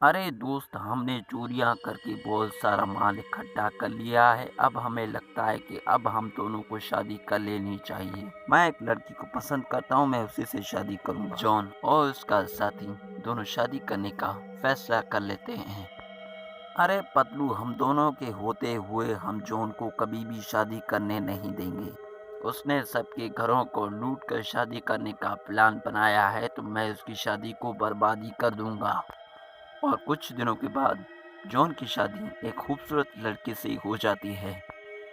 अरे दोस्त, हमने चोरियां करके बहुत सारा माल इकट्ठा कर लिया है। अब हमें लगता है कि अब हम दोनों को शादी कर लेनी चाहिए। मैं एक लड़की को पसंद करता हूँ, मैं उसी से शादी करूंगा। जॉन और उसका साथी दोनों शादी करने का फैसला कर लेते हैं। अरे पतलू, हम दोनों के होते हुए हम जॉन को कभी भी शादी करने नहीं देंगे। उसने सबके घरों को लूट कर शादी करने का प्लान बनाया है, तो मैं उसकी शादी को बर्बादी कर दूंगा। और कुछ दिनों के बाद जॉन की शादी एक खूबसूरत लड़के से हो जाती है।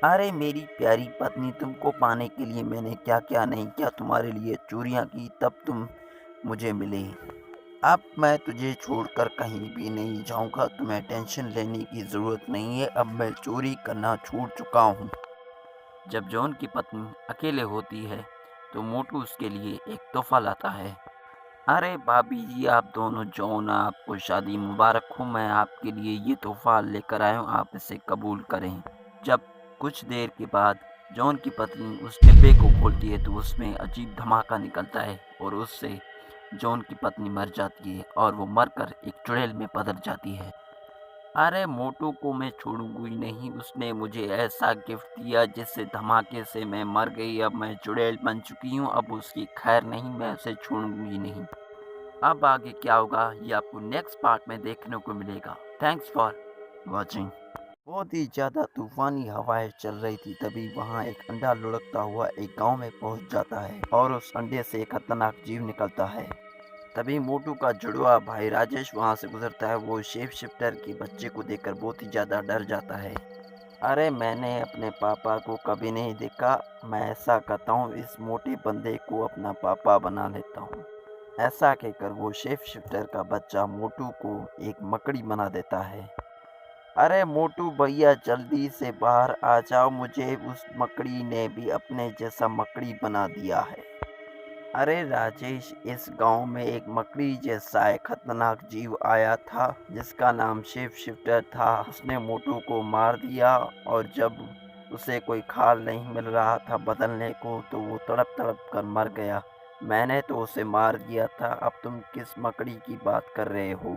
अरे मेरी प्यारी पत्नी, तुमको पाने के लिए मैंने क्या क्या नहीं किया। तुम्हारे लिए चोरियां की, तब तुम मुझे मिले। अब मैं तुझे छोड़कर कहीं भी नहीं जाऊंगा। तुम्हें टेंशन लेने की ज़रूरत नहीं है। अब मैं चोरी करना छोड़ चुका हूँ। जब जॉन की पत्नी अकेले होती है तो मोटू उसके लिए एक तोहफा लाता है। अरे भाभी जी, आप दोनों जॉन, आपको शादी मुबारक हो। मैं आपके लिए ये तोहफा लेकर आया हूँ, आप इसे कबूल करें। जब कुछ देर के बाद जॉन की पत्नी उस डिब्बे को खोलती है तो उसमें अजीब धमाका निकलता है और उससे जॉन की पत्नी मर जाती है और वो मरकर एक चुड़ैल में बदल जाती है। अरे मोटू को मैं छोड़ूंगी नहीं, उसने मुझे ऐसा गिफ्ट दिया जिससे धमाके से मैं मर गई। अब मैं चुड़ैल बन चुकी हूँ, अब उसकी खैर नहीं, मैं उसे छोड़ूंगी नहीं। अब आगे क्या होगा ये आपको नेक्स्ट पार्ट में देखने को मिलेगा। Thanks for watching. बहुत ही ज़्यादा तूफानी हवाएं चल रही थी, तभी वहाँ एक अंडा लुढ़कता हुआ एक गांव में पहुँच जाता है और उस अंडे से एक खतरनाक जीव निकलता है। तभी मोटू का जुड़वा भाई राजेश वहाँ से गुजरता है। वो शेप शिफ्टर के बच्चे को देखकर बहुत ही ज़्यादा डर जाता है। अरे मैंने अपने पापा को कभी नहीं देखा, मैं ऐसा करता हूँ, इस मोटे बंदे को अपना पापा बना लेता हूँ। ऐसा कहकर वो शेप शिफ्टर का बच्चा मोटू को एक मकड़ी बना देता है। अरे मोटू भैया, जल्दी से बाहर आ जाओ, मुझे उस मकड़ी ने भी अपने जैसा मकड़ी बना दिया है। अरे राजेश, इस गांव में एक मकड़ी जैसा एक खतरनाक जीव आया था जिसका नाम शेप शिफ्टर था। उसने मोटू को मार दिया और जब उसे कोई खाल नहीं मिल रहा था बदलने को तो वो तड़प तड़प कर मर गया। मैंने तो उसे मार दिया था। अब तुम किस मकड़ी की बात कर रहे हो?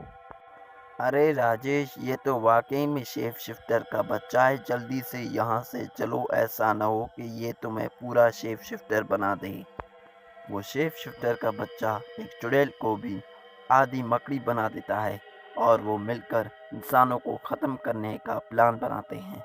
अरे राजेश, ये तो वाकई में शेप शिफ्टर का बच्चा है। जल्दी से यहाँ से चलो, ऐसा ना हो कि ये तुम्हें पूरा शेप शिफ्टर बना दे। वो शेप शिफ्टर का बच्चा एक चुड़ैल को भी आधी मकड़ी बना देता है और वो मिलकर इंसानों को ख़त्म करने का प्लान बनाते हैं।